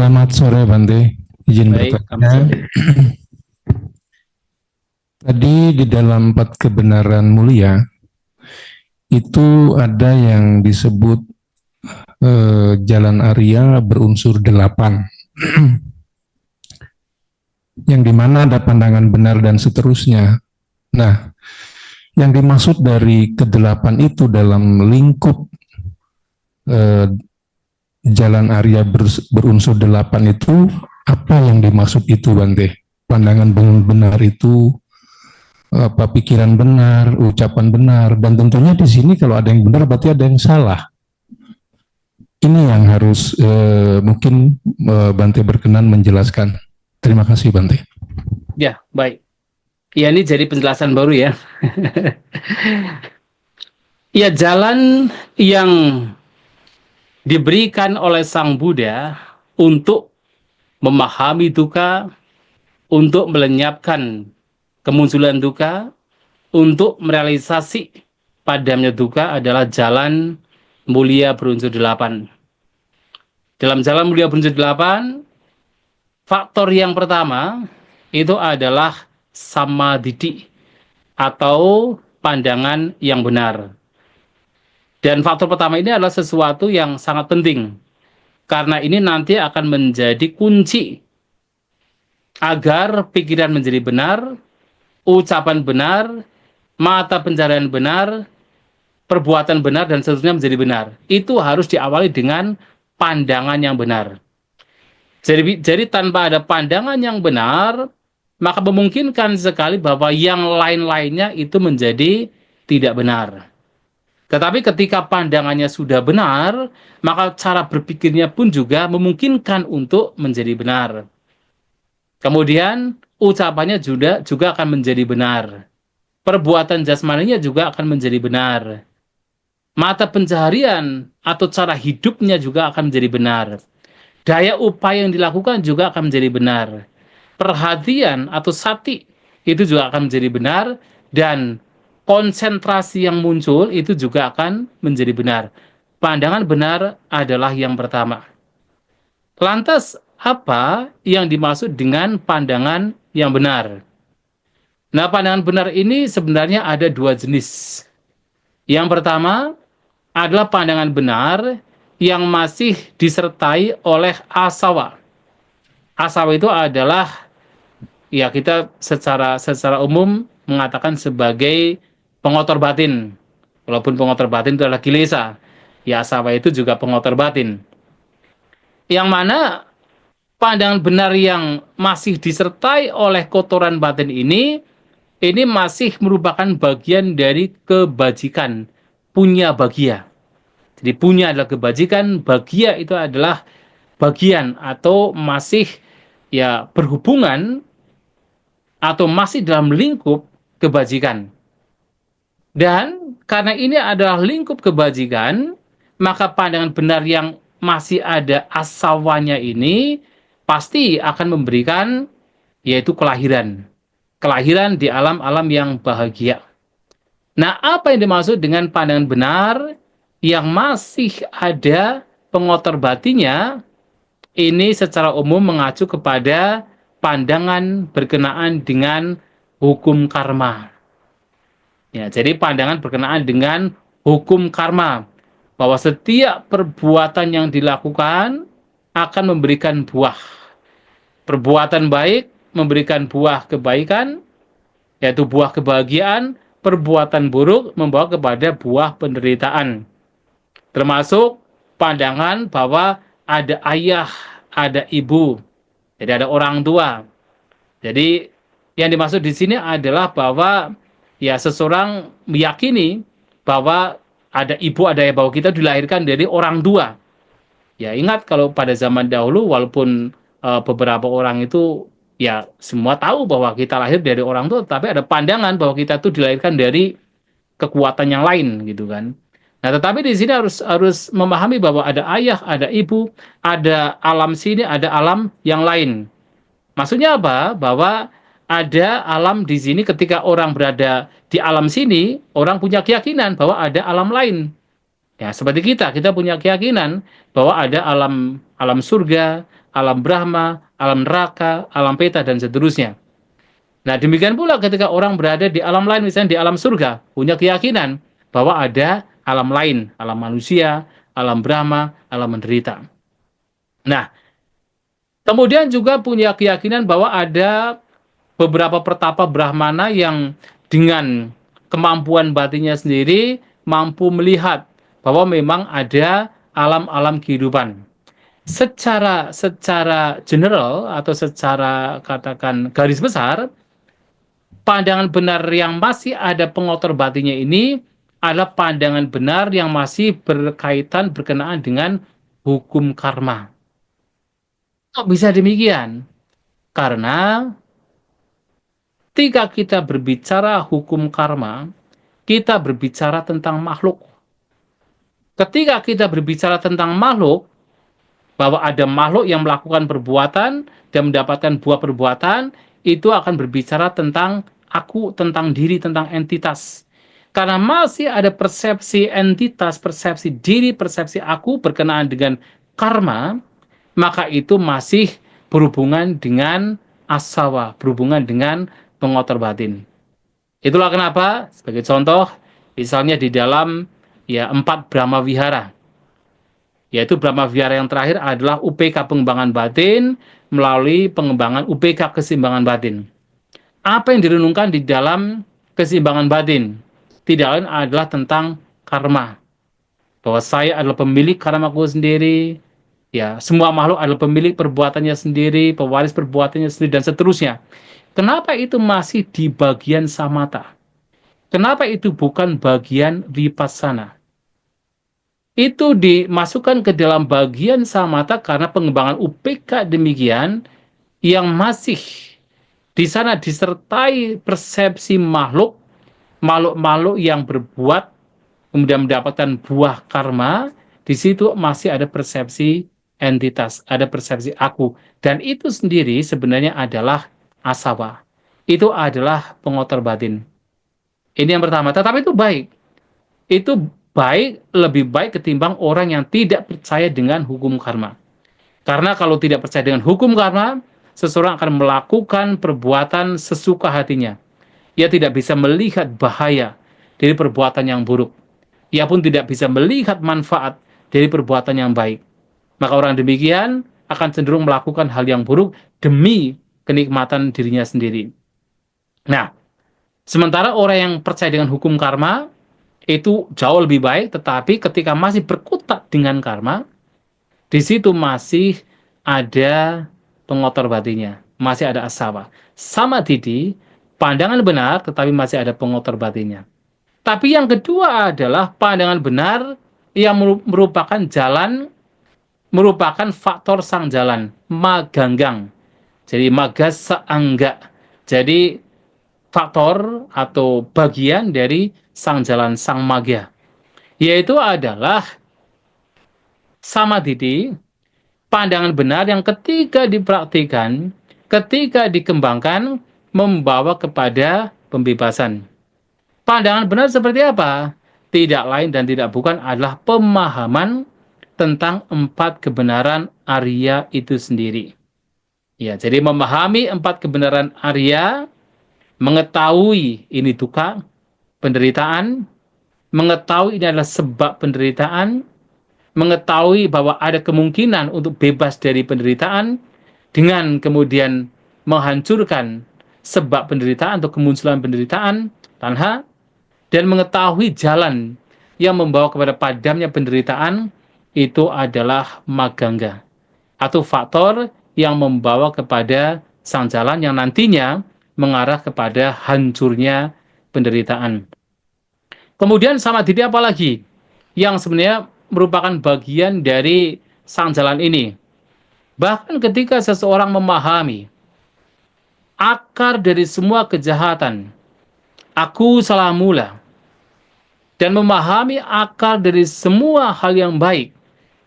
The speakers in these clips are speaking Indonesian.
Selamat sore Bante, izin Baik, bertanya. Tadi di dalam 4 kebenaran mulia itu ada yang disebut jalan Arya berunsur 8, yang dimana ada pandangan benar dan seterusnya. Nah, yang dimaksud dari ke-8 itu dalam lingkup jalan Arya berunsur 8 itu, apa yang dimaksud itu Bante? Pandangan benar itu apa, pikiran benar, ucapan benar, dan tentunya di sini kalau ada yang benar berarti ada yang salah. Ini yang harus mungkin Bante berkenan menjelaskan. Terima kasih Bante. Ya, baik. Ya, ini jadi penjelasan baru ya. Ya, jalan yang diberikan oleh Sang Buddha untuk memahami duka, untuk melenyapkan kemunculan duka, untuk merealisasi padamnya duka adalah jalan mulia berunsur 8. Dalam jalan mulia berunsur 8, faktor yang pertama itu adalah samadhi atau pandangan yang benar. Dan faktor pertama ini adalah sesuatu yang sangat penting, karena ini nanti akan menjadi kunci agar pikiran menjadi benar, ucapan benar, mata pencaharian benar, perbuatan benar, dan seterusnya menjadi benar. Itu harus diawali dengan pandangan yang benar. Jadi tanpa ada pandangan yang benar, maka memungkinkan sekali bahwa yang lain-lainnya itu menjadi tidak benar. Tetapi ketika pandangannya sudah benar, maka cara berpikirnya pun juga memungkinkan untuk menjadi benar. Kemudian ucapannya juga akan menjadi benar. Perbuatan jasmaninya juga akan menjadi benar. Mata pencaharian atau cara hidupnya juga akan menjadi benar. Daya upaya yang dilakukan juga akan menjadi benar. Perhatian atau sati itu juga akan menjadi benar, dan konsentrasi yang muncul itu juga akan menjadi benar. Pandangan benar adalah yang pertama. Lantas, apa yang dimaksud dengan pandangan yang benar? Nah, pandangan benar ini sebenarnya ada 2 jenis. Yang pertama adalah pandangan benar yang masih disertai oleh asawa. Asawa itu adalah, ya, kita secara umum mengatakan sebagai pengotor batin. Walaupun pengotor batin itu adalah kilesa, ya asawa itu juga pengotor batin. Yang mana pandangan benar yang masih disertai oleh kotoran batin ini masih merupakan bagian dari kebajikan, punya bagia. Jadi punya adalah kebajikan, bagia itu adalah bagian atau masih ya berhubungan atau masih dalam lingkup kebajikan. Dan karena ini adalah lingkup kebajikan, maka pandangan benar yang masih ada asawanya ini pasti akan memberikan yaitu kelahiran. Kelahiran di alam-alam yang bahagia. Nah, apa yang dimaksud dengan pandangan benar yang masih ada pengotor batinnya? Ini secara umum mengacu kepada pandangan berkenaan dengan hukum karma. Ya, jadi pandangan berkenaan dengan hukum karma, bahwa setiap perbuatan yang dilakukan akan memberikan buah. Perbuatan baik memberikan buah kebaikan, yaitu buah kebahagiaan. Perbuatan buruk membawa kepada buah penderitaan. Termasuk pandangan bahwa ada ayah, ada ibu, jadi ada orang tua. Jadi yang dimaksud di sini adalah bahwa ya seseorang meyakini bahwa ada ibu, ada ayah, bahwa kita dilahirkan dari orang tua. Ya ingat kalau pada zaman dahulu, walaupun beberapa orang itu ya semua tahu bahwa kita lahir dari orang tua, tapi ada pandangan bahwa kita itu dilahirkan dari kekuatan yang lain gitu kan. Nah, tetapi di sini harus memahami bahwa ada ayah, ada ibu, ada alam sini, ada alam yang lain. Maksudnya apa? Bahwa ada alam di sini, ketika orang berada di alam sini, orang punya keyakinan bahwa ada alam lain. Ya, seperti kita punya keyakinan bahwa ada alam surga, alam Brahma, alam neraka, alam peta, dan seterusnya. Nah, demikian pula ketika orang berada di alam lain, misalnya di alam surga, punya keyakinan bahwa ada alam lain, alam manusia, alam Brahma, alam menderita. Nah, kemudian juga punya keyakinan bahwa ada beberapa pertapa Brahmana yang dengan kemampuan batinnya sendiri mampu melihat bahwa memang ada alam-alam kehidupan. Secara general atau secara katakan garis besar, pandangan benar yang masih ada pengotor batinnya ini adalah pandangan benar yang masih berkaitan berkenaan dengan hukum karma. Kok bisa demikian? Karena ketika kita berbicara hukum karma, kita berbicara tentang makhluk. Ketika kita berbicara tentang makhluk, bahwa ada makhluk yang melakukan perbuatan dan mendapatkan buah perbuatan, itu akan berbicara tentang aku, tentang diri, tentang entitas. Karena masih ada persepsi entitas, persepsi diri, persepsi aku berkenaan dengan karma, maka itu masih berhubungan dengan asawa, berhubungan dengan pengotor batin. Itulah kenapa, sebagai contoh, misalnya di dalam 4 Brahma Wihara, yaitu Brahma Vihara yang terakhir adalah UPK pengembangan batin melalui pengembangan UPK keseimbangan batin. Apa yang direnungkan di dalam keseimbangan batin? Tidak lain adalah tentang karma. Bahwa saya adalah pemilik karmaku sendiri, ya, semua makhluk adalah pemilik perbuatannya sendiri, pewaris perbuatannya sendiri, dan seterusnya. Kenapa itu masih di bagian samatha? Kenapa itu bukan bagian vipassana? Itu dimasukkan ke dalam bagian samatha karena pengembangan UPK demikian yang masih di sana disertai persepsi makhluk yang berbuat kemudian mendapatkan buah karma. Di situ masih ada persepsi entitas, ada persepsi aku, dan itu sendiri sebenarnya adalah asawa. Itu adalah pengotor batin. Ini yang pertama, tetapi itu baik. Itu lebih baik ketimbang orang yang tidak percaya dengan hukum karma. Karena kalau tidak percaya dengan hukum karma, seseorang akan melakukan perbuatan sesuka hatinya. Ia tidak bisa melihat bahaya dari perbuatan yang buruk. Ia pun tidak bisa melihat manfaat dari perbuatan yang baik. Maka orang demikian akan cenderung melakukan hal yang buruk demi kenikmatan dirinya sendiri. Nah, sementara orang yang percaya dengan hukum karma, itu jauh lebih baik, tetapi ketika masih berkutat dengan karma, di situ masih ada pengotor batinnya, masih ada asawa. Sama tidi, pandangan benar, tetapi masih ada pengotor batinnya. Tapi yang kedua adalah pandangan benar yang merupakan jalan, merupakan faktor sang jalan, maganggang. Jadi maga seangga. Jadi faktor atau bagian dari sang jalan, sang magya, yaitu adalah samadhi, pandangan benar yang ketika dipraktikkan, ketika dikembangkan, membawa kepada pembebasan. Pandangan benar seperti apa? Tidak lain dan tidak bukan adalah pemahaman tentang 4 kebenaran Arya itu sendiri. Ya, jadi memahami 4 kebenaran Arya, mengetahui ini dukkha, penderitaan, mengetahui ini adalah sebab penderitaan, mengetahui bahwa ada kemungkinan untuk bebas dari penderitaan, dengan kemudian menghancurkan sebab penderitaan atau kemunculan penderitaan, tanha, dan mengetahui jalan yang membawa kepada padamnya penderitaan, itu adalah magangga, atau faktor yang membawa kepada sang jalan yang nantinya mengarah kepada hancurnya penderitaan. Kemudian samadhi apa lagi yang sebenarnya merupakan bagian dari sang jalan ini? Bahkan ketika seseorang memahami akar dari semua kejahatan, aku salah mula, dan memahami akar dari semua hal yang baik,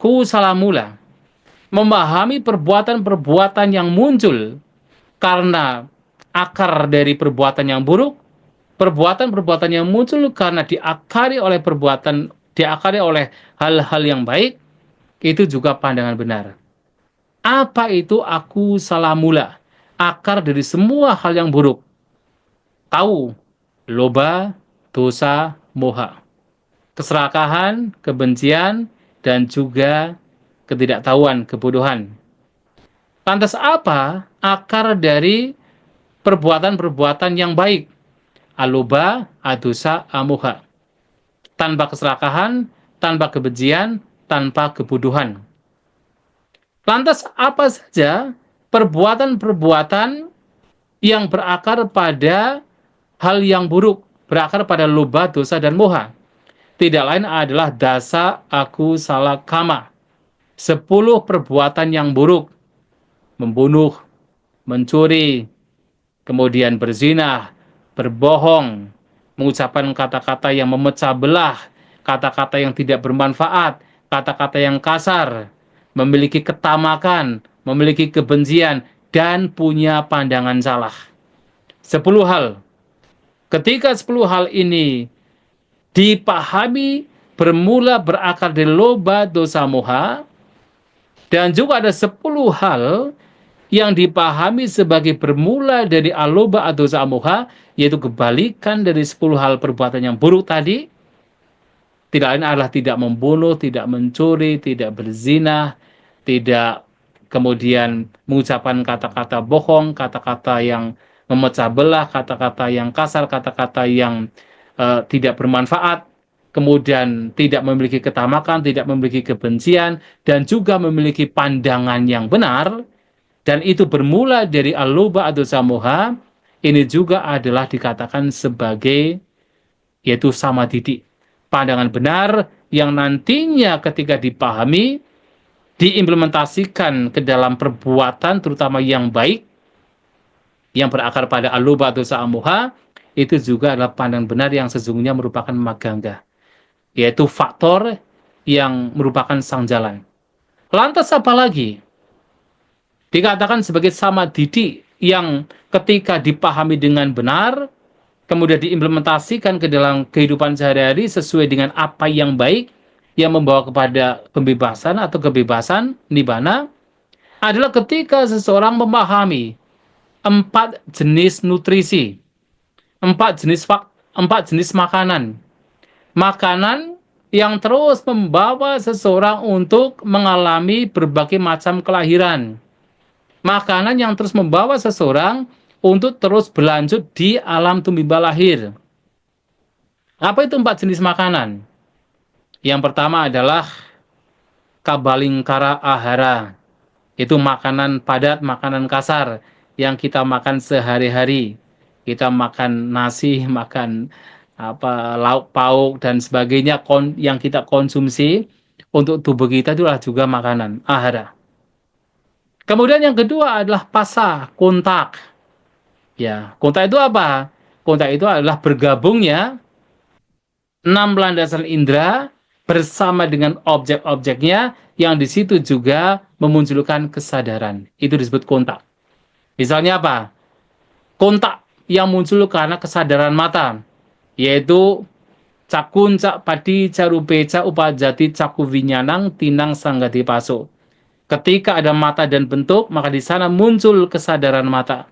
ku salah mula, memahami perbuatan-perbuatan yang muncul karena akar dari perbuatan yang buruk, perbuatan-perbuatan yang muncul karena diakari oleh hal-hal yang baik, itu juga pandangan benar. Apa itu aku salah mula? Akar dari semua hal yang buruk. Tahu, loba, dosa, moha. Keserakahan, kebencian, dan juga ketidaktahuan, kebodohan. Lantas apa akar dari perbuatan-perbuatan yang baik? Aloba, adosa, amoha. Tanpa keserakahan, tanpa kebencian, tanpa kebodohan. Lantas apa saja perbuatan-perbuatan yang berakar pada hal yang buruk, berakar pada loba, dosa, dan moha? Tidak lain adalah dasa aku salah kama. 10 perbuatan yang buruk. Membunuh, mencuri, kemudian berzina, berbohong, mengucapkan kata-kata yang memecah belah, kata-kata yang tidak bermanfaat, kata-kata yang kasar, memiliki ketamakan, memiliki kebencian, dan punya pandangan salah. 10 hal. Ketika 10 hal ini dipahami bermula berakar dari loba, dosa, moha, dan juga ada 10 hal yang dipahami sebagai bermula dari aloba atau zamoha, yaitu kebalikan dari 10 hal perbuatan yang buruk tadi. Tidak lain adalah tidak membunuh, tidak mencuri, tidak berzina, tidak kemudian mengucapkan kata-kata bohong, kata-kata yang memecah belah, kata-kata yang kasar, kata-kata yang tidak bermanfaat, kemudian tidak memiliki ketamakan, tidak memiliki kebencian, dan juga memiliki pandangan yang benar, dan itu bermula dari al-luba atau samoha, ini juga adalah dikatakan sebagai yaitu samadhi, pandangan benar yang nantinya ketika dipahami, diimplementasikan ke dalam perbuatan terutama yang baik, yang berakar pada al-luba atau samoha, itu juga adalah pandangan benar yang sesungguhnya merupakan magangga, yaitu faktor yang merupakan sang jalan. Lantas apa lagi? Dikatakan sebagai samadhi yang ketika dipahami dengan benar, kemudian diimplementasikan ke dalam kehidupan sehari-hari sesuai dengan apa yang baik, yang membawa kepada pembebasan atau kebebasan, nibbana, adalah ketika seseorang memahami 4 jenis nutrisi, 4 jenis makanan. Makanan yang terus membawa seseorang untuk mengalami berbagai macam kelahiran. Makanan yang terus membawa seseorang untuk terus berlanjut di alam tumimba lahir. Apa itu 4 jenis makanan? Yang pertama adalah kabalingkara ahara. Itu makanan padat, makanan kasar yang kita makan sehari-hari. Kita makan nasi, makan lauk pauk dan sebagainya yang kita konsumsi untuk tubuh kita itulah juga makanan ahara. Kemudian yang kedua adalah pasa, kontak. Ya, kontak itu apa? Kontak itu adalah bergabungnya 6 landasan indera bersama dengan objek-objeknya yang di situ juga memunculkan kesadaran. Itu disebut kontak. Misalnya apa? Kontak yang muncul karena kesadaran mata, yaitu cakun cak padi carupeca upajati caku vinyanang tinang sanggati paso. Ketika ada mata dan bentuk, maka di sana muncul kesadaran mata.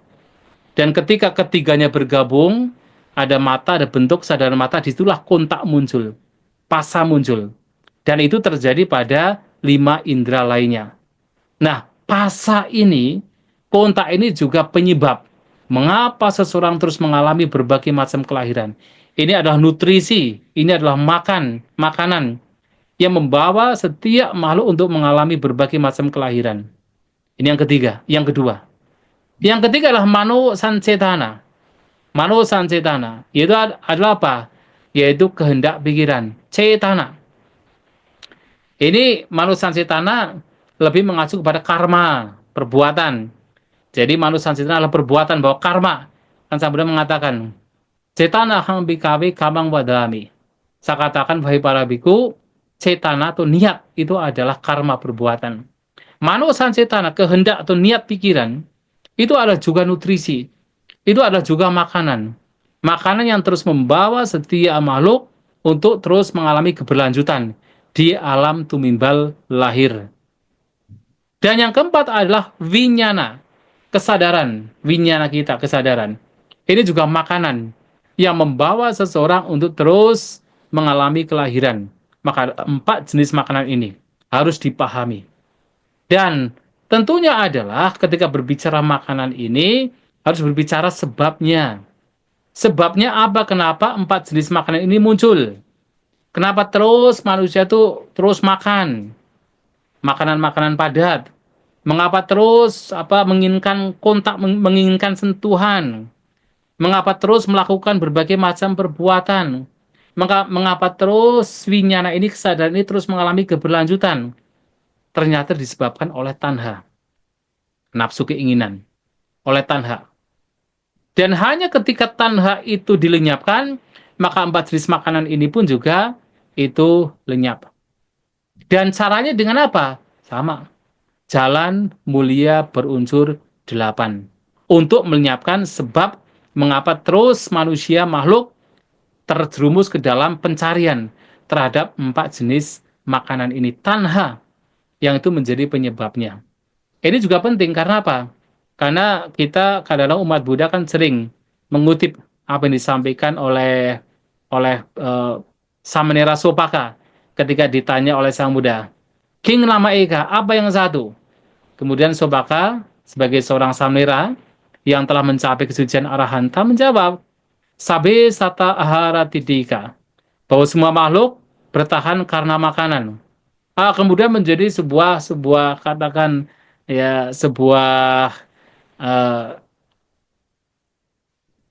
Dan ketika ketiganya bergabung, ada mata, ada bentuk, kesadaran mata, disitulah kontak muncul, pasa muncul. Dan itu terjadi pada 5 indera lainnya. Nah, pasa ini, kontak ini juga penyebab mengapa seseorang terus mengalami berbagai macam kelahiran. Ini adalah nutrisi, ini adalah makanan yang membawa setiap makhluk untuk mengalami berbagai macam kelahiran. Ini yang ketiga. Yang kedua. Yang ketiga adalah mano sancetana. Mano sancetana. Yaitu adalah apa? Yaitu kehendak pikiran. Cetana. Ini mano sancetana lebih mengacu kepada karma, perbuatan. Jadi mano sancetana adalah perbuatan, bahwa karma. Kan Sabda mengatakan, cetana hang bikawe kamang wadami. Saya katakan, wahai para biku, cetana atau niat itu adalah karma perbuatan. Mano sancetana, kehendak atau niat pikiran, itu adalah juga nutrisi. Itu adalah juga makanan. Makanan yang terus membawa setiap makhluk untuk terus mengalami keberlanjutan di alam tumimbal lahir. Dan yang keempat adalah winyana, kesadaran, winyana kita, kesadaran. Ini juga makanan yang membawa seseorang untuk terus mengalami kelahiran. Maka 4 jenis makanan ini harus dipahami. Dan tentunya adalah ketika berbicara makanan ini harus berbicara sebabnya. Sebabnya apa? Kenapa 4 jenis makanan ini muncul? Kenapa terus manusia itu terus makan makanan-makanan padat? Mengapa terus menginginkan kontak, menginginkan sentuhan? Mengapa terus melakukan berbagai macam perbuatan? Mengapa terus winyana ini, kesadaran ini terus mengalami keberlanjutan? Ternyata disebabkan oleh tanha, nafsu keinginan, oleh tanha. Dan hanya ketika tanha itu dilenyapkan, maka 4 jenis makanan ini pun juga itu lenyap. Dan caranya dengan apa? Sama. Jalan mulia berunsur 8. Untuk melenyapkan sebab mengapa terus manusia makhluk terjerumus ke dalam pencarian terhadap 4 jenis makanan ini. Tanha yang itu menjadi penyebabnya. Ini juga penting karena apa? Karena kita kadang-kadang umat Buddha kan sering mengutip apa yang disampaikan oleh Samanera Sopaka ketika ditanya oleh Sang Buddha, King Lama Eka, apa yang satu? Kemudian Sopaka sebagai seorang Samanera yang telah mencapai kesucian Arahanta menjawab, Sabe Sata Ahara Tidika, bahwa semua makhluk bertahan karena makanan. Kemudian menjadi sebuah katakan ya sebuah uh,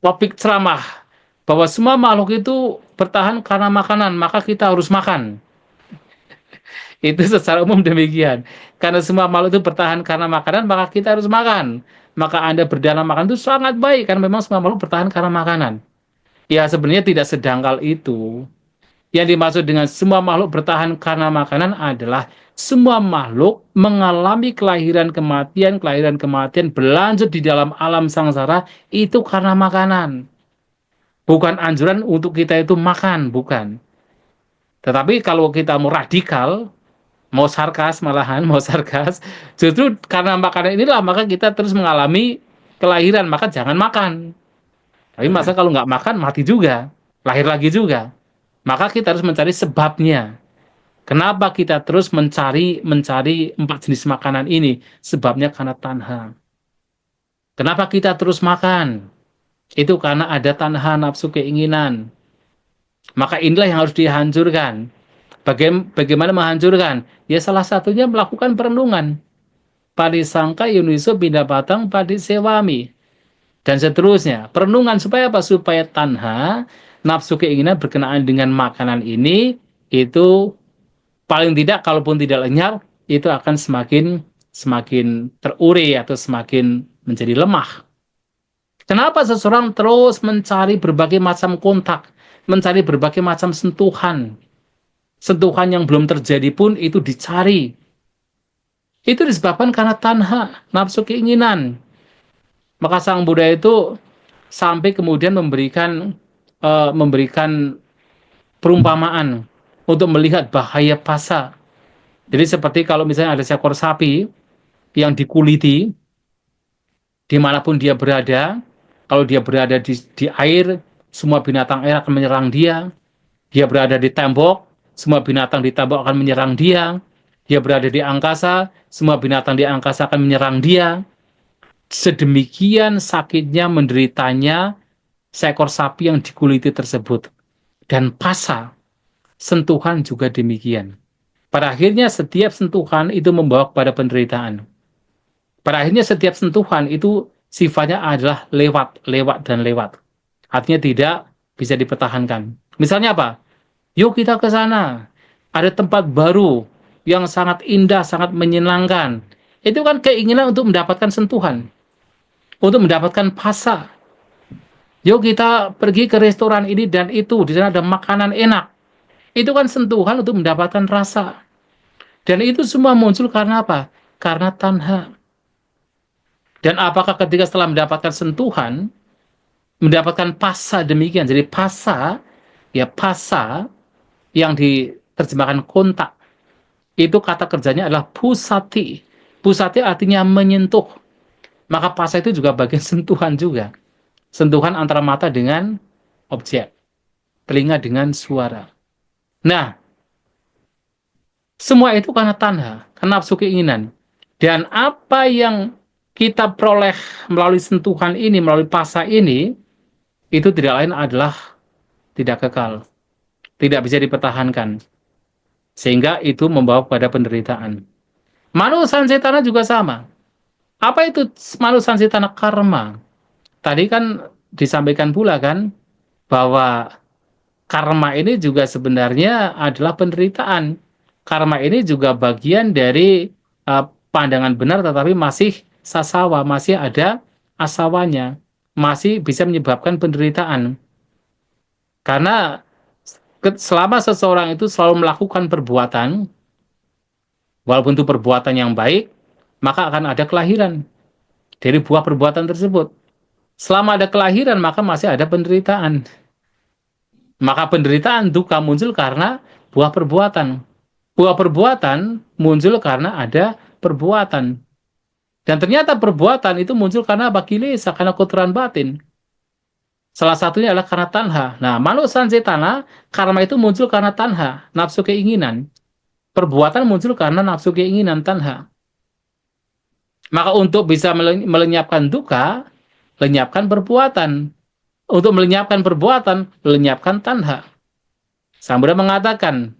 topik ceramah bahwa semua makhluk itu bertahan karena makanan, maka kita harus makan. Itu secara umum demikian. Karena semua makhluk itu bertahan karena makanan, maka kita harus makan. Maka Anda berdalam makan itu sangat baik, karena memang semua makhluk bertahan karena makanan. Ya sebenarnya tidak sedangkal itu. Yang dimaksud dengan semua makhluk bertahan karena makanan adalah semua makhluk mengalami kelahiran kematian berlanjut di dalam alam sangsara itu karena makanan. Bukan anjuran untuk kita itu makan, bukan. Tetapi kalau kita mau radikal, mau sarkas malahan, mau sarkas, justru karena makanan inilah maka kita terus mengalami kelahiran, maka jangan makan. Tapi masa kalau nggak makan mati juga, lahir lagi juga. Maka kita harus mencari sebabnya. Kenapa kita terus mencari 4 jenis makanan ini? Sebabnya karena tanha. Kenapa kita terus makan? Itu karena ada tanha, nafsu keinginan. Maka inilah yang harus dihancurkan. Bagaimana menghancurkan? Ya salah satunya melakukan perenungan. Padisangka yuniso bidapatang padisewami. Dan seterusnya. Perenungan supaya apa? Supaya tanha, nafsu keinginan berkenaan dengan makanan ini, itu paling tidak, kalaupun tidak lenyap, itu akan semakin terure atau semakin menjadi lemah. Kenapa seseorang terus mencari berbagai macam kontak, mencari berbagai macam sentuhan? Sentuhan yang belum terjadi pun itu dicari. Itu disebabkan karena tanha, nafsu keinginan. Maka Sang Buddha itu sampai kemudian memberikan perumpamaan untuk melihat bahaya pasa. Jadi seperti kalau misalnya ada seekor sapi yang dikuliti, dimanapun dia berada, kalau dia berada di air, semua binatang air akan menyerang dia. Dia berada di tembok, semua binatang di tembok akan menyerang dia. Dia berada di angkasa, semua binatang di angkasa akan menyerang dia. Sedemikian sakitnya, menderitanya seekor sapi yang dikuliti tersebut. Dan pasa, sentuhan juga demikian. Pada akhirnya setiap sentuhan itu membawa kepada penderitaan. Pada akhirnya setiap sentuhan itu sifatnya adalah lewat. Artinya tidak bisa dipertahankan. Misalnya apa? Yuk kita ke sana. Ada tempat baru yang sangat indah, sangat menyenangkan. Itu kan keinginan untuk mendapatkan sentuhan. Untuk mendapatkan pasa. Yuk kita pergi ke restoran ini dan itu. Di sana ada makanan enak. Itu kan sentuhan untuk mendapatkan rasa. Dan itu semua muncul karena apa? Karena tanha. Dan apakah ketika setelah mendapatkan sentuhan, mendapatkan pasa demikian. Jadi pasa, ya pasa yang diterjemahkan kontak. Itu kata kerjanya adalah pusati. Pusati artinya menyentuh. Maka pasa itu juga bagian sentuhan juga. Sentuhan antara mata dengan objek. Telinga dengan suara. Nah, semua itu karena tanha, karena nafsu keinginan. Dan apa yang kita peroleh melalui sentuhan ini, melalui pasa ini, itu tidak lain adalah tidak kekal. Tidak bisa dipertahankan. Sehingga itu membawa pada penderitaan. Manu sansitana juga sama. Apa itu manu sansitana? Karma. Tadi kan disampaikan pula kan, bahwa karma ini juga sebenarnya adalah penderitaan. Karma ini juga bagian dari pandangan benar tetapi masih sasawa, masih ada asawanya, masih bisa menyebabkan penderitaan. Karena selama seseorang itu selalu melakukan perbuatan, walaupun itu perbuatan yang baik, maka akan ada kelahiran dari buah perbuatan tersebut. Selama ada kelahiran, maka masih ada penderitaan. Maka penderitaan duka muncul karena buah perbuatan. Buah perbuatan muncul karena ada perbuatan. Dan ternyata perbuatan itu muncul karena kilesa, karena kotoran batin. Salah satunya adalah karena tanha. Nah, manu sansitana, karma itu muncul karena tanha, nafsu keinginan. Perbuatan muncul karena nafsu keinginan, tanha. Maka untuk bisa melenyapkan duka, lenyapkan perbuatan. Untuk melenyapkan perbuatan, lenyapkan tanha. Sang Buddha mengatakan,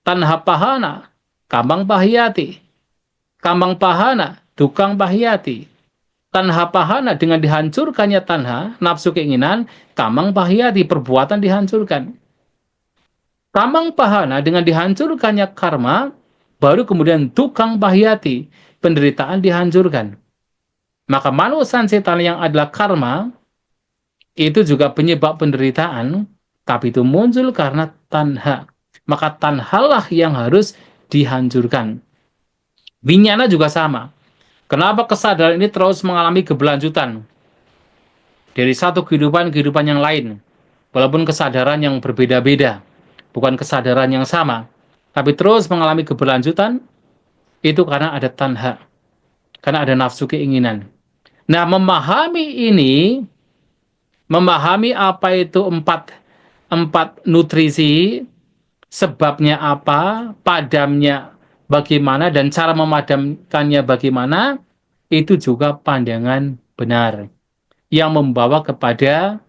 tanha pahana, kambang pahiyati. Kambang pahana, tukang pahiyati. Tanha pahana, dengan dihancurkannya tanha, nafsu keinginan, kambang pahiyati, perbuatan dihancurkan. Kambang pahana, dengan dihancurkannya karma, baru kemudian tukang pahiyati, penderitaan dihancurkan. Maka manu sansitana yang adalah karma, itu juga penyebab penderitaan, tapi itu muncul karena tanha. Maka tanhalah yang harus dihancurkan. Winyana juga sama. Kenapa kesadaran ini terus mengalami keberlanjutan? Dari satu kehidupan yang lain. Walaupun kesadaran yang berbeda-beda. Bukan kesadaran yang sama. Tapi terus mengalami keberlanjutan, itu karena ada tanha. Karena ada nafsu keinginan. Nah, memahami ini, memahami apa itu empat nutrisi, sebabnya apa, padamnya bagaimana, dan cara memadamkannya bagaimana, itu juga pandangan benar. Yang membawa kepada,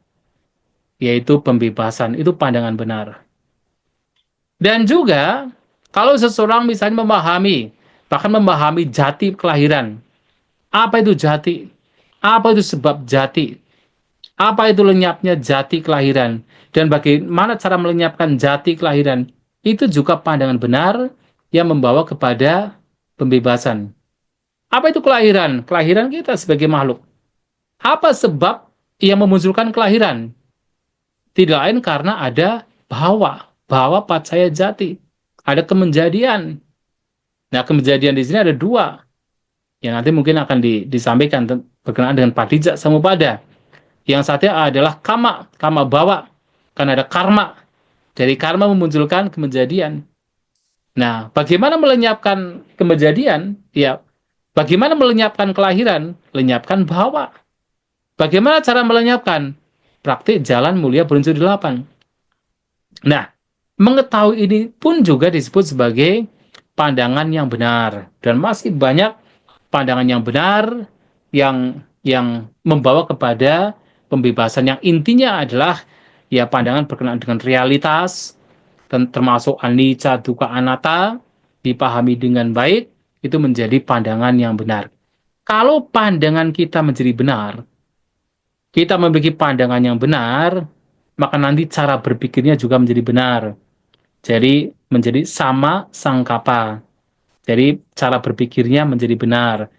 yaitu pembebasan. Itu pandangan benar. Dan juga, kalau seseorang misalnya memahami, bahkan memahami jati kelahiran. Apa itu jati? Apa itu sebab jati? Apa itu lenyapnya jati kelahiran? Dan bagaimana cara melenyapkan jati kelahiran? Itu juga pandangan benar yang membawa kepada pembebasan. Apa itu kelahiran? Kelahiran kita sebagai makhluk. Apa sebab yang memunculkan kelahiran? Tidak lain karena ada bahwa pacaya jati. Ada kemenjadian. Nah, kemenjadian di sini ada dua. Yang nanti mungkin akan disampaikan berkenaan dengan padija samupada. Yang satunya adalah kama bawa. Karena ada karma. Dari karma memunculkan kemenjadian. Nah, bagaimana melenyapkan kemenjadian? Ya, bagaimana melenyapkan kelahiran? Lenyapkan bawa. Bagaimana cara melenyapkan? Praktik jalan mulia berunsur 8. Nah, mengetahui ini pun juga disebut sebagai pandangan yang benar. Dan masih banyak pandangan yang benar yang membawa kepada pembebasan, yang intinya adalah ya pandangan berkenaan dengan realitas, dan termasuk anicca, dukkha, anatta, dipahami dengan baik, itu menjadi pandangan yang benar. Kalau pandangan kita menjadi benar, kita memiliki pandangan yang benar, maka nanti cara berpikirnya juga menjadi benar. Jadi menjadi sama sangkapa. Jadi cara berpikirnya menjadi benar.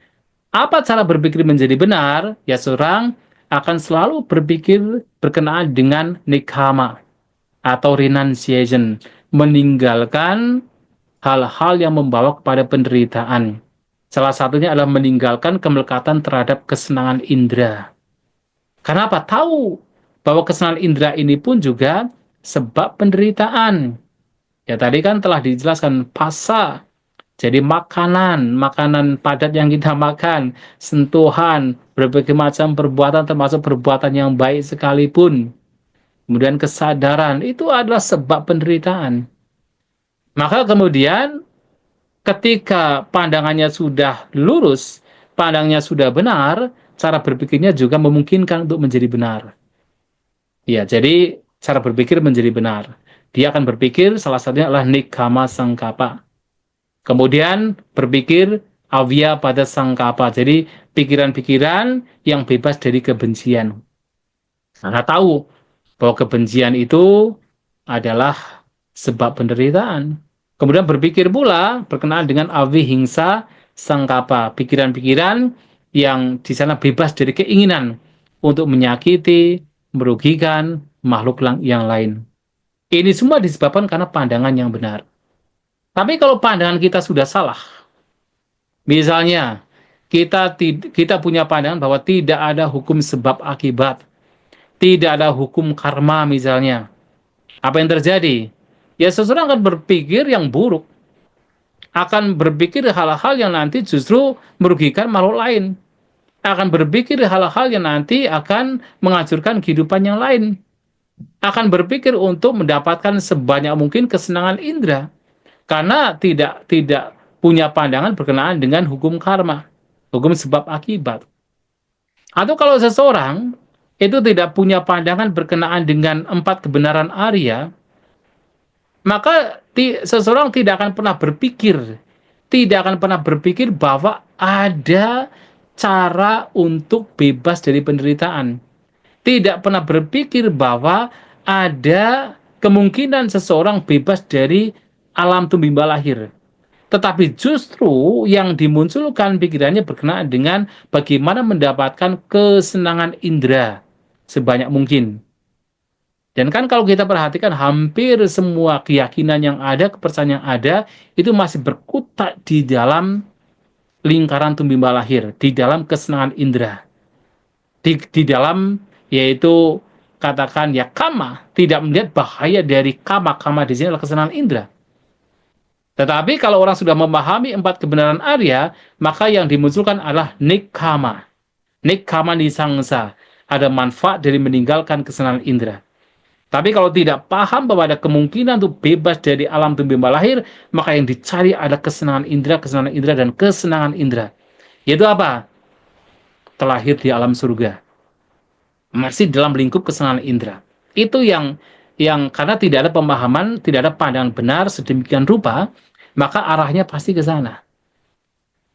Apa cara berpikir menjadi benar? Ya, seorang akan selalu berpikir berkenaan dengan nikkama atau renunciation, meninggalkan hal-hal yang membawa kepada penderitaan. Salah satunya adalah meninggalkan kemelekatan terhadap kesenangan indera. Kenapa? Tahu bahwa kesenangan indera ini pun juga sebab penderitaan. Ya, tadi kan telah dijelaskan pasa Jadi makanan padat yang kita makan, sentuhan, berbagai macam perbuatan termasuk perbuatan yang baik sekalipun, kemudian kesadaran, itu adalah sebab penderitaan. Maka kemudian ketika pandangannya sudah lurus, pandangnya sudah benar, cara berpikirnya juga memungkinkan untuk menjadi benar. Ya, jadi cara berpikir menjadi benar. Dia akan berpikir salah satunya adalah nikama sangkapa. Kemudian berpikir awya pada sangkapa. Jadi pikiran-pikiran yang bebas dari kebencian. Karena tahu bahwa kebencian itu adalah sebab penderitaan. Kemudian berpikir pula berkenaan dengan awihingsa sangkapa. Pikiran-pikiran yang di sana bebas dari keinginan untuk menyakiti, merugikan makhluk yang lain. Ini semua disebabkan karena pandangan yang benar. Tapi kalau pandangan kita sudah salah, misalnya kita punya pandangan bahwa tidak ada hukum sebab akibat, tidak ada hukum karma misalnya. Apa yang terjadi? Ya seseorang akan berpikir yang buruk, akan berpikir hal-hal yang nanti justru merugikan makhluk lain, akan berpikir hal-hal yang nanti akan menghancurkan kehidupan yang lain, akan berpikir untuk mendapatkan sebanyak mungkin kesenangan indera karena tidak punya pandangan berkenaan dengan hukum karma, hukum sebab akibat. Atau kalau seseorang itu tidak punya pandangan berkenaan dengan 4 kebenaran Arya, maka seseorang tidak akan pernah berpikir bahwa ada cara untuk bebas dari penderitaan. Tidak pernah berpikir bahwa ada kemungkinan seseorang bebas dari alam tumbimba lahir. Tetapi justru yang dimunculkan pikirannya berkenaan dengan bagaimana mendapatkan kesenangan indera sebanyak mungkin. Dan kan kalau kita perhatikan hampir semua keyakinan yang ada, kepercayaan yang ada, itu masih berkutat di dalam lingkaran tumbimba lahir, di dalam kesenangan indera. Di dalam, yaitu katakan ya kama, tidak melihat bahaya dari kama. Kama di sini adalah kesenangan indera. Tetapi kalau orang sudah memahami 4 kebenaran Arya, maka yang dimunculkan adalah nikkama. Nikkama nisangsa. Ada manfaat dari meninggalkan kesenangan indera. Tapi kalau tidak paham bahwa ada kemungkinan untuk bebas dari alam tumbimba lahir, maka yang dicari adalah kesenangan indera, dan kesenangan indera. Yaitu apa? Terlahir di alam surga. Masih dalam lingkup kesenangan indera. Itu yang karena tidak ada pemahaman, tidak ada pandangan benar sedemikian rupa, maka arahnya pasti ke sana.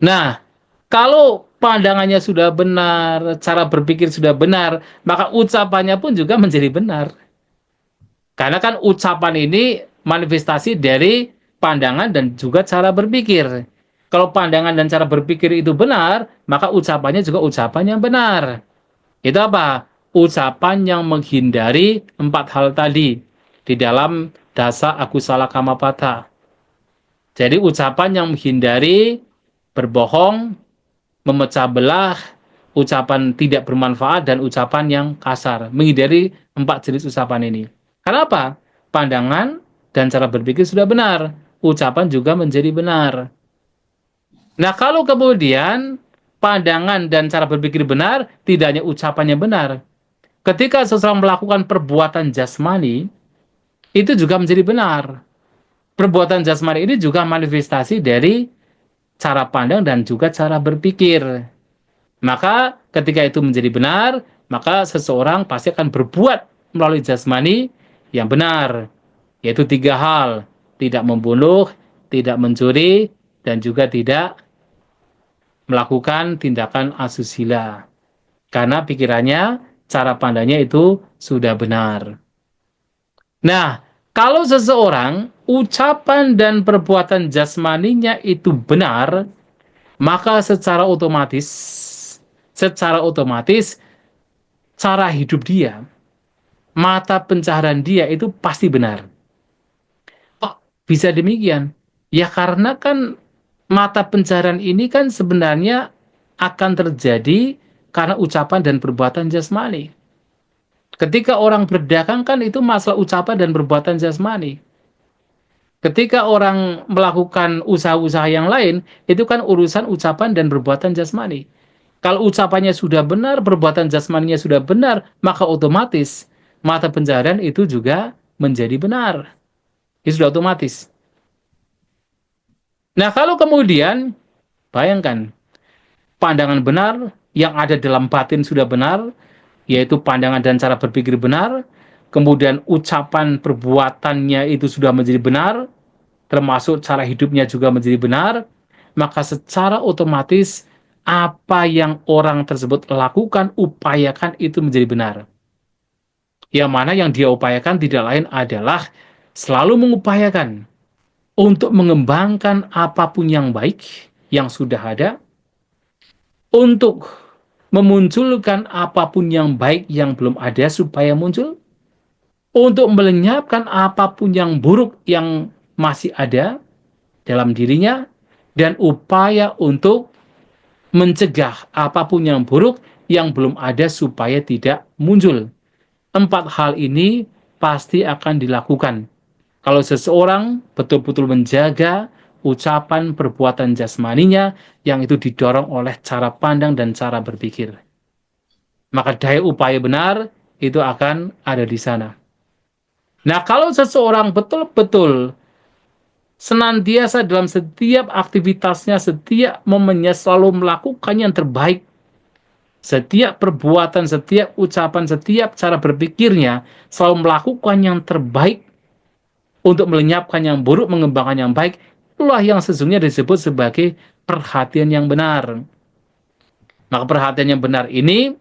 Nah, kalau pandangannya sudah benar, cara berpikir sudah benar, maka ucapannya pun juga menjadi benar. Karena kan ucapan ini manifestasi dari pandangan dan juga cara berpikir. Kalau pandangan dan cara berpikir itu benar, maka ucapannya juga ucapan yang benar. Itu apa? Ucapan yang menghindari 4 hal tadi di dalam dasa akusala kamapata. Jadi ucapan yang menghindari berbohong, memecah belah, ucapan tidak bermanfaat, dan ucapan yang kasar. Menghindari 4 jenis ucapan ini. Kenapa? Pandangan dan cara berpikir sudah benar. Ucapan juga menjadi benar. Nah, kalau kemudian pandangan dan cara berpikir benar, tidak hanya ucapannya benar. Ketika seseorang melakukan perbuatan jasmani, itu juga menjadi benar. Perbuatan jasmani ini juga manifestasi dari cara pandang dan juga cara berpikir. Maka ketika itu menjadi benar, maka seseorang pasti akan berbuat melalui jasmani yang benar, yaitu 3 hal: tidak membunuh, tidak mencuri, dan juga tidak melakukan tindakan asusila. Karena pikirannya, cara pandangnya itu sudah benar. Nah, kalau seseorang ucapan dan perbuatan jasmaninya itu benar, maka secara otomatis cara hidup dia, mata pencaharian dia itu pasti benar. Kok bisa demikian? Ya karena kan mata pencaharian ini kan sebenarnya akan terjadi karena ucapan dan perbuatan jasmani. Ketika orang berdagang kan itu masalah ucapan dan perbuatan jasmani. Ketika orang melakukan usaha-usaha yang lain, itu kan urusan ucapan dan perbuatan jasmani. Kalau ucapannya sudah benar, perbuatan jasmaninya sudah benar, maka otomatis mata pencaharian itu juga menjadi benar. Itu sudah otomatis. Nah, kalau kemudian, bayangkan, pandangan benar yang ada dalam batin sudah benar, yaitu pandangan dan cara berpikir benar, kemudian ucapan perbuatannya itu sudah menjadi benar, termasuk cara hidupnya juga menjadi benar, maka secara otomatis apa yang orang tersebut lakukan, upayakan itu menjadi benar. Yang mana yang dia upayakan tidak lain adalah selalu mengupayakan untuk mengembangkan apapun yang baik yang sudah ada, untuk memunculkan apapun yang baik yang belum ada supaya muncul, untuk melenyapkan apapun yang buruk yang masih ada dalam dirinya, dan upaya untuk mencegah apapun yang buruk yang belum ada supaya tidak muncul. 4 hal ini pasti akan dilakukan kalau seseorang betul-betul menjaga ucapan perbuatan jasmaninya yang itu didorong oleh cara pandang dan cara berpikir. Maka daya upaya benar itu akan ada di sana. Nah, kalau seseorang betul-betul senantiasa dalam setiap aktivitasnya, setiap momennya selalu melakukan yang terbaik, setiap perbuatan, setiap ucapan, setiap cara berpikirnya selalu melakukan yang terbaik untuk melenyapkan yang buruk, mengembangkan yang baik, itulah yang sesungguhnya disebut sebagai perhatian yang benar. Maka perhatian yang benar ini,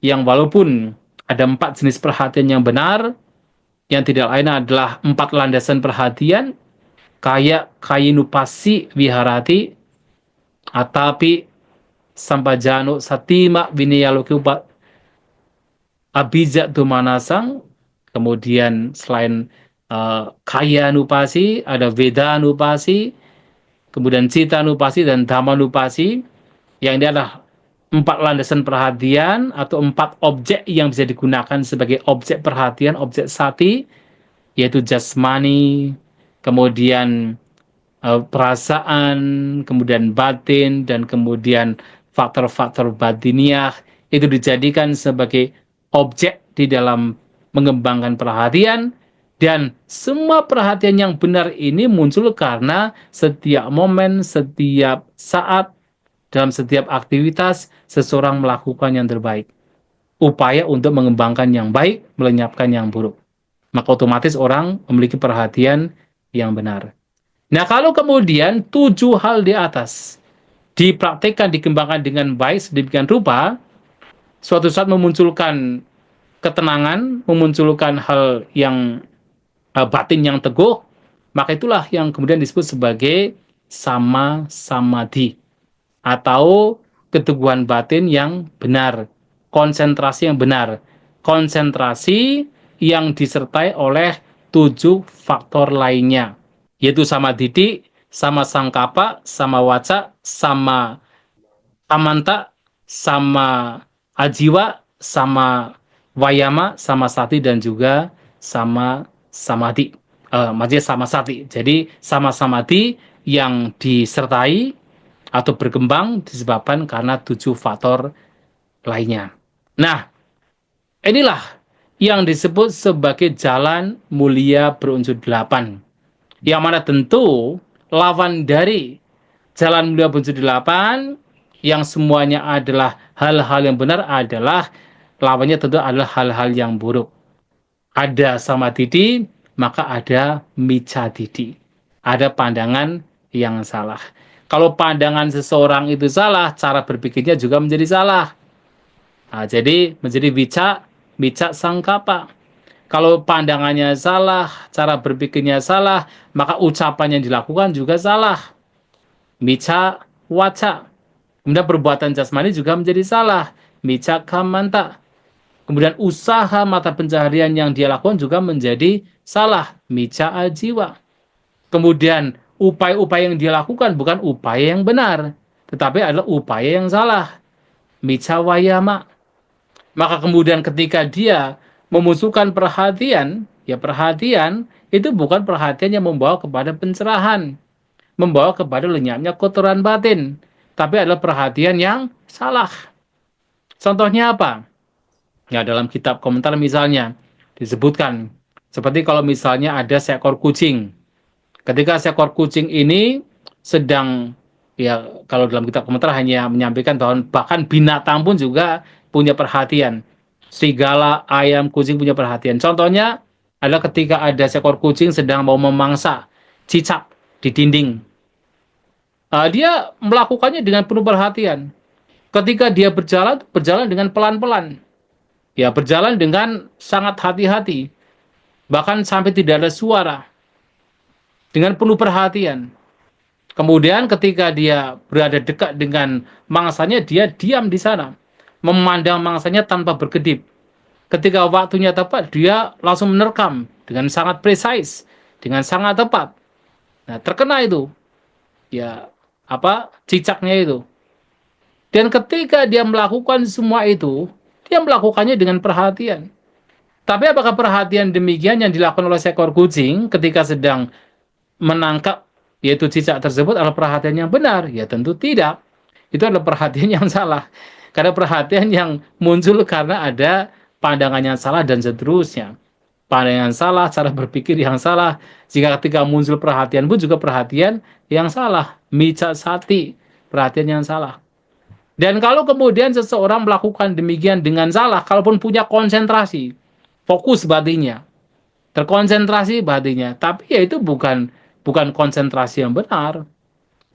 yang walaupun ada 4 jenis perhatian yang benar, yang tidak lain adalah 4 landasan perhatian, kayak kayinupasi viharati, atapi sampajano satima vinayalokupa abijak tumanasang, kemudian selain kaya nupasi, ada veda nupasi, kemudian cita nupasi, dan dhamma nupasi, yang ini adalah 4 landasan perhatian atau 4 objek yang bisa digunakan sebagai objek perhatian, objek sati, yaitu jasmani, kemudian perasaan, kemudian batin, dan kemudian faktor-faktor batiniah, itu dijadikan sebagai objek di dalam mengembangkan perhatian, dan semua perhatian yang benar ini muncul karena setiap momen, setiap saat, dalam setiap aktivitas, seseorang melakukan yang terbaik. Upaya untuk mengembangkan yang baik, melenyapkan yang buruk. Maka otomatis orang memiliki perhatian yang benar. Nah, kalau kemudian 7 hal di atas dipraktikkan, dikembangkan dengan baik sedemikian rupa, suatu saat memunculkan ketenangan, memunculkan hal yang batin yang teguh, maka itulah yang kemudian disebut sebagai sama samadhi, atau keteguhan batin yang benar, konsentrasi yang benar, konsentrasi yang disertai oleh 7 faktor lainnya, yaitu sama didik, sama sangkapa, sama waca, sama amanta, sama ajiwa, sama wayama, sama sati, dan juga sama samadhi. Maksudnya sama sati. Jadi sama samadhi yang disertai atau berkembang disebabkan karena 7 faktor lainnya. Nah, inilah yang disebut sebagai jalan mulia berunsur 8. Yang mana tentu lawan dari jalan mulia berunsur 8 yang semuanya adalah hal-hal yang benar adalah lawannya tentu adalah hal-hal yang buruk. Ada samadhi, maka ada micadidi. Ada pandangan yang salah. Kalau pandangan seseorang itu salah, cara berpikirnya juga menjadi salah. Nah, jadi menjadi bica sangkapa. Kalau pandangannya salah, cara berpikirnya salah, maka ucapan yang dilakukan juga salah. Mica waca. Kemudian perbuatan jasmani juga menjadi salah. Mica kamanta. Kemudian usaha mata pencaharian yang dia lakukan juga menjadi salah. Mica ajiwa. Kemudian upaya-upaya yang dia lakukan bukan upaya yang benar, tetapi adalah upaya yang salah. Mica wayama. Maka kemudian ketika dia memusuhkan perhatian, Ya perhatian itu bukan perhatian yang membawa kepada pencerahan, membawa kepada lenyapnya kotoran batin, tapi adalah perhatian yang salah. Contohnya apa? Ya dalam kitab komentar misalnya disebutkan seperti kalau misalnya ada seekor kucing. Ketika seekor kucing ini sedang, ya kalau dalam kitab komentar hanya menyampaikan bahwa bahkan binatang pun juga punya perhatian. Serigala, ayam, kucing punya perhatian. Contohnya adalah ketika ada seekor kucing sedang mau memangsa cicak di dinding. Dia melakukannya dengan penuh perhatian. Ketika dia berjalan, berjalan dengan pelan-pelan. Ya, berjalan dengan sangat hati-hati. Bahkan sampai tidak ada suara. Dengan penuh perhatian. Kemudian ketika dia berada dekat dengan mangsanya, dia diam di sana. Memandang mangsanya tanpa berkedip. Ketika waktunya tepat, dia langsung menerkam dengan sangat precise, dengan sangat tepat. Nah, terkena itu, ya cicaknya itu. Dan ketika dia melakukan semua itu, dia melakukannya dengan perhatian. Tapi apakah perhatian demikian yang dilakukan oleh seekor kucing ketika sedang menangkap yaitu cicak tersebut adalah perhatian yang benar? Ya tentu tidak. Itu adalah perhatian yang salah. Karena perhatian yang muncul karena ada pandangan yang salah dan seterusnya. Pandangan yang salah, cara berpikir yang salah. Jika ketika muncul perhatian pun juga perhatian yang salah. Mica sati, perhatian yang salah. Dan kalau kemudian seseorang melakukan demikian dengan salah, kalaupun punya konsentrasi, fokus batinnya, terkonsentrasi batinnya, tapi ya itu bukan konsentrasi yang benar,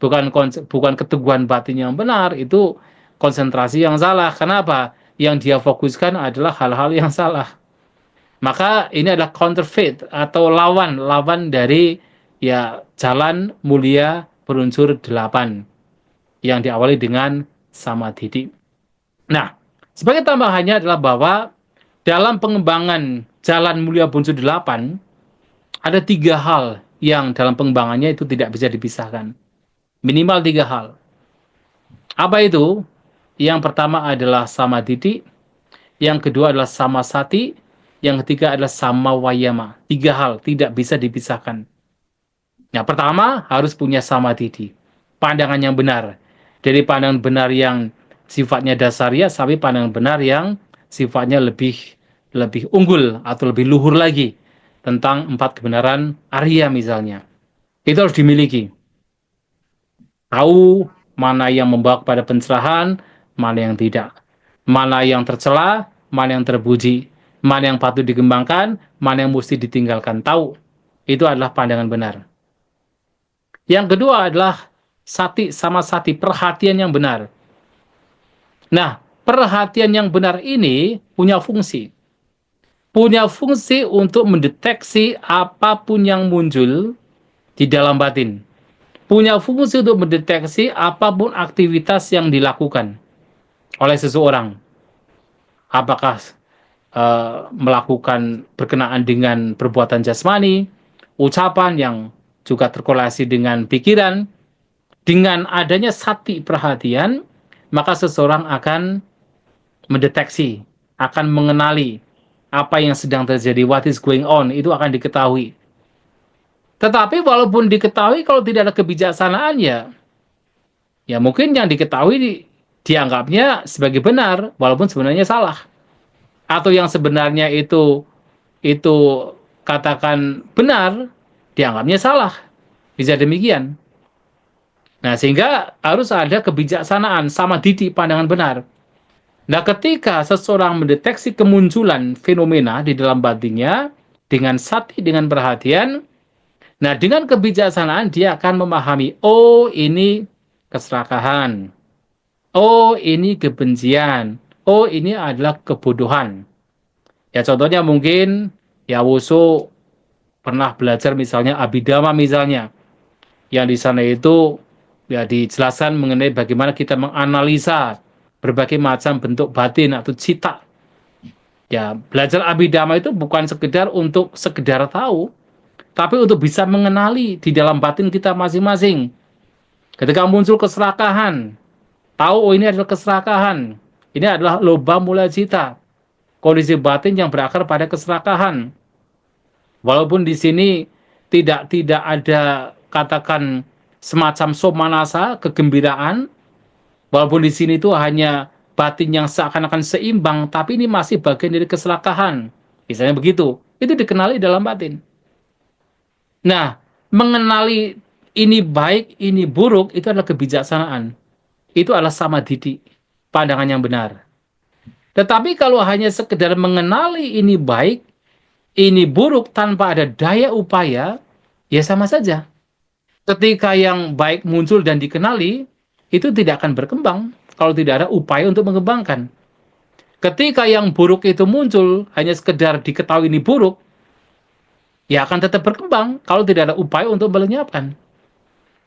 bukan keteguhan batin yang benar, itu konsentrasi yang salah. Kenapa? Yang dia fokuskan adalah hal-hal yang salah. Maka ini adalah counterfeit atau lawan dari ya jalan mulia berunsur 8 yang diawali dengan samadhi. Nah, sebagai tambahannya adalah bahwa dalam pengembangan jalan mulia berunsur 8 ada 3 hal yang dalam pengembangannya itu tidak bisa dipisahkan. Minimal 3 hal. Apa itu? Yang pertama adalah samadhi, yang kedua adalah samasati, yang ketiga adalah samawayama. 3 hal tidak bisa dipisahkan. Yang pertama harus punya samadhi, pandangan yang benar. Dari pandangan benar yang sifatnya dasariah sampai pandangan benar yang sifatnya lebih unggul atau lebih luhur lagi tentang 4 kebenaran Arya misalnya. Itu harus dimiliki. Tahu mana yang membawa kepada pencerahan, mana yang tidak. Mana yang tercela, mana yang terpuji. Mana yang patut dikembangkan, mana yang mesti ditinggalkan. Tahu. Itu adalah pandangan benar. Yang kedua adalah sati sama sati, perhatian yang benar. Nah, perhatian yang benar ini punya fungsi. Punya fungsi untuk mendeteksi apapun yang muncul di dalam batin. Punya fungsi untuk mendeteksi apapun aktivitas yang dilakukan oleh seseorang. Apakah melakukan berkenaan dengan perbuatan jasmani, ucapan yang juga terkorelasi dengan pikiran. Dengan adanya sati perhatian, maka seseorang akan mendeteksi, akan mengenali apa yang sedang terjadi, what is going on, itu akan diketahui. Tetapi walaupun diketahui, kalau tidak ada kebijaksanaan, ya mungkin yang diketahui dianggapnya sebagai benar, walaupun sebenarnya salah. Atau yang sebenarnya itu katakan benar, dianggapnya salah. Bisa demikian. Nah, sehingga harus ada kebijaksanaan, samadhi, pandangan benar. Nah, ketika seseorang mendeteksi kemunculan fenomena di dalam batinnya, dengan sati, dengan perhatian, nah, dengan kebijaksanaan, dia akan memahami, oh, ini keserakahan. Oh, ini kebencian. Oh, ini adalah kebodohan. Ya, contohnya mungkin, ya, Wushu pernah belajar misalnya Abhidhamma misalnya. Yang di sana itu ya dijelaskan mengenai bagaimana kita menganalisa berbagai macam bentuk batin atau cita. Ya, belajar Abhidhamma itu bukan sekedar untuk sekedar tahu, tapi untuk bisa mengenali di dalam batin kita masing-masing. Ketika muncul keserakahan, tahu oh ini adalah keserakahan. Ini adalah lobha mula cita. Kondisi batin yang berakar pada keserakahan. Walaupun di sini tidak ada katakan semacam somanasa, kegembiraan, walaupun di sini itu hanya batin yang seakan-akan seimbang, tapi ini masih bagian dari keserakahan. Misalnya begitu. Itu dikenali dalam batin. Nah, mengenali ini baik, ini buruk, itu adalah kebijaksanaan. Itu adalah samadhi, pandangan yang benar. Tetapi kalau hanya sekedar mengenali ini baik, ini buruk tanpa ada daya upaya, ya sama saja. Ketika yang baik muncul dan dikenali, itu tidak akan berkembang kalau tidak ada upaya untuk mengembangkan. Ketika yang buruk itu muncul, hanya sekedar diketahui ini buruk, ya akan tetap berkembang kalau tidak ada upaya untuk melenyapkan.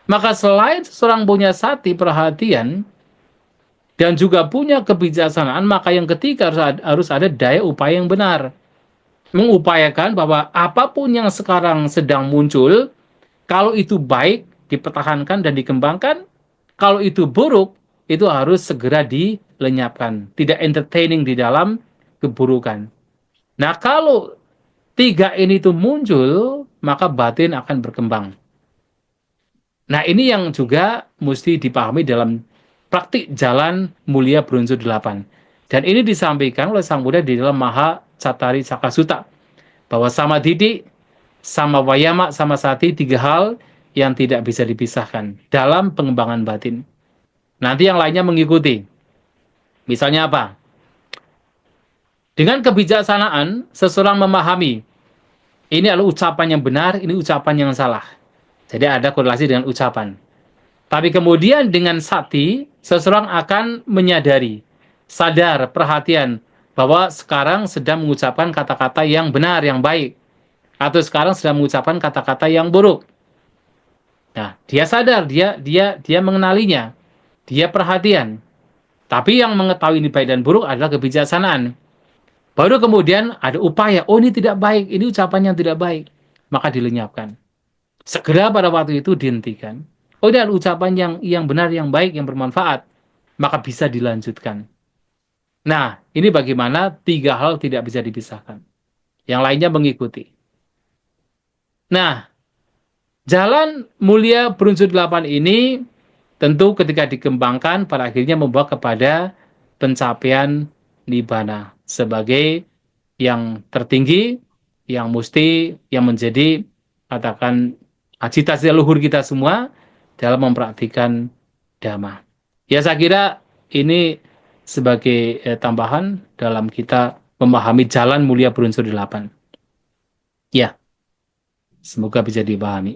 Maka selain seseorang punya sati perhatian, dan juga punya kebijaksanaan, maka yang ketiga harus ada daya upaya yang benar. Mengupayakan bahwa apapun yang sekarang sedang muncul, kalau itu baik, dipertahankan dan dikembangkan. Kalau itu buruk, itu harus segera dilenyapkan. Tidak entertaining di dalam keburukan. Nah, kalau tiga ini tuh muncul, maka batin akan berkembang. Nah, ini yang juga mesti dipahami dalam praktik jalan mulia berunsur 8. Dan ini disampaikan oleh Sang Buddha di dalam Maha Cattari Cakra Sutta. Bahwa sama didik, sama wayama, sama sati, tiga hal yang tidak bisa dipisahkan dalam pengembangan batin. Nanti yang lainnya mengikuti. Misalnya apa? Dengan kebijaksanaan, seseorang memahami, ini adalah ucapan yang benar, ini ucapan yang salah. Jadi ada korelasi dengan ucapan. Tapi kemudian dengan sati, seseorang akan menyadari, sadar, perhatian, bahwa sekarang sedang mengucapkan kata-kata yang benar, yang baik. Atau sekarang sedang mengucapkan kata-kata yang buruk. Nah, dia sadar, dia mengenalinya, dia perhatian. Tapi yang mengetahui ini baik dan buruk adalah kebijaksanaan. Baru kemudian ada upaya, oh ini tidak baik, ini ucapan yang tidak baik. Maka dilenyapkan. Segera pada waktu itu dihentikan. Oh ini adalah ucapan yang benar, yang baik, yang bermanfaat. Maka bisa dilanjutkan. Nah, ini bagaimana tiga hal tidak bisa dipisahkan. Yang lainnya mengikuti. Nah, jalan mulia berunsur 8 ini tentu ketika dikembangkan pada akhirnya membawa kepada pencapaian nibbana sebagai yang tertinggi, yang mesti, yang menjadi katakan cita-cita luhur kita semua dalam mempraktikkan dhamma. Ya saya kira ini sebagai tambahan dalam kita memahami jalan mulia berunsur 8. Ya, semoga bisa dipahami.